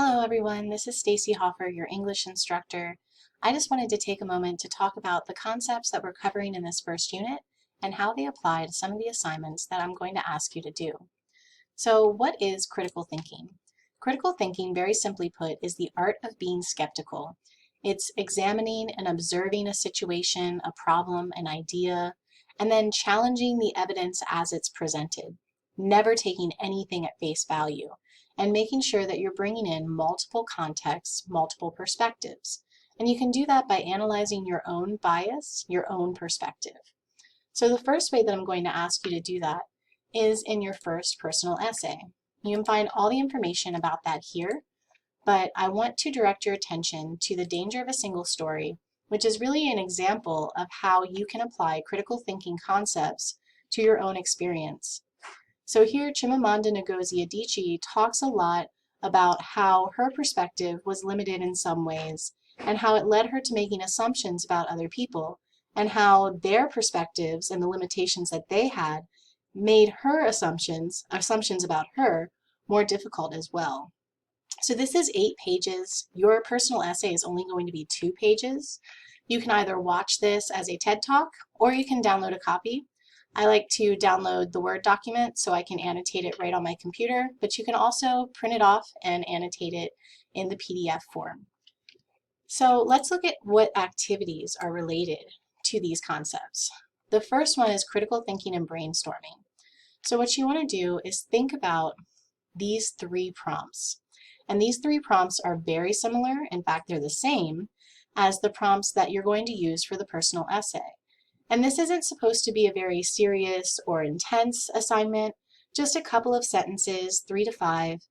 Hello everyone, this is Stacy Hoffer, your English instructor. I just wanted to take a moment to talk about the concepts that we're covering in this first unit and how they apply to some of the assignments that I'm going to ask you to do. So what is critical thinking? Critical thinking, very simply put, is the art of being skeptical. It's examining and observing a situation, a problem, an idea, and then challenging the evidence as it's presented, never taking anything at face value, and making sure that you're bringing in multiple contexts, multiple perspectives. And you can do that by analyzing your own bias, your own perspective. So the first way that I'm going to ask you to do that is in your first personal essay. You can find all the information about that here, but I want to direct your attention to the danger of a single story, which is really an example of how you can apply critical thinking concepts to your own experience. So here, Chimamanda Ngozi Adichie talks a lot about how her perspective was limited in some ways and how it led her to making assumptions about other people and how their perspectives and the limitations that they had made her assumptions about her more difficult as well. So this is 8 pages. Your personal essay is only going to be 2 pages. You can either watch this as a TED Talk or you can download a copy. I like to download the Word document so I can annotate it right on my computer, but you can also print it off and annotate it in the PDF form. So let's look at what activities are related to these concepts. The first one is critical thinking and brainstorming. So what you want to do is think about these 3 prompts. And these 3 prompts are very similar, in fact they're the same, as the prompts that you're going to use for the personal essay. And this isn't supposed to be a very serious or intense assignment, just a couple of sentences, 3 to 5,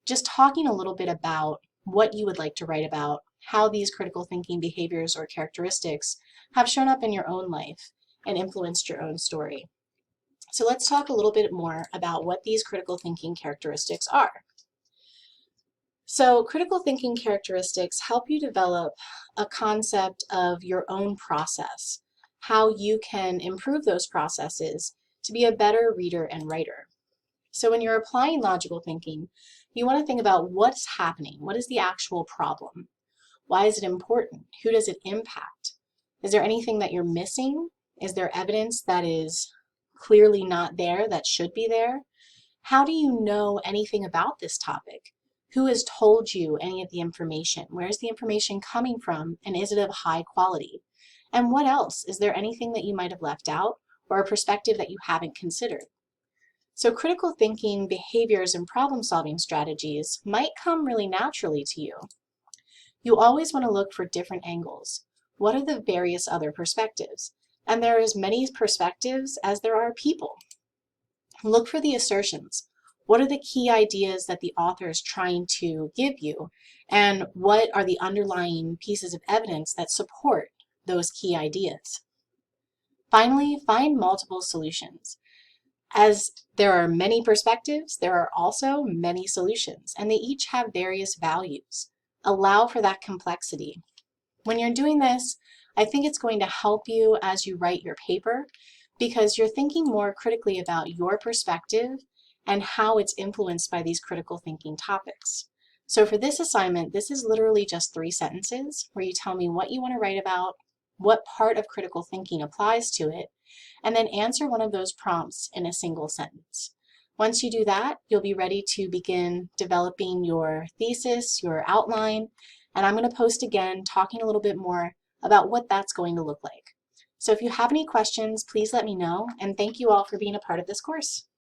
just talking a little bit about what you would like to write about, how these critical thinking behaviors or characteristics have shown up in your own life and influenced your own story. So let's talk a little bit more about what these critical thinking characteristics are. So critical thinking characteristics help you develop a concept of your own process, how you can improve those processes to be a better reader and writer. So when you're applying logical thinking, you want to think about what's happening. What is the actual problem? Why is it important? Who does it impact? Is there anything that you're missing? Is there evidence that is clearly not there that should be there? How do you know anything about this topic? Who has told you any of the information? Where is the information coming from, and is it of high quality? And what else? Is there anything that you might have left out or a perspective that you haven't considered? So critical thinking, behaviors, and problem-solving strategies might come really naturally to you. You always want to look for different angles. What are the various other perspectives? And there are as many perspectives as there are people. Look for the assertions. What are the key ideas that the author is trying to give you? And what are the underlying pieces of evidence that support those key ideas? Finally, find multiple solutions. As there are many perspectives, there are also many solutions, and they each have various values. Allow for that complexity. When you're doing this, I think it's going to help you as you write your paper because you're thinking more critically about your perspective and how it's influenced by these critical thinking topics. So for this assignment, this is literally just 3 sentences where you tell me what you want to write about, what part of critical thinking applies to it, and then answer one of those prompts in a single sentence. Once you do that, you'll be ready to begin developing your thesis, your outline, and I'm going to post again talking a little bit more about what that's going to look like. So if you have any questions, please let me know, and thank you all for being a part of this course.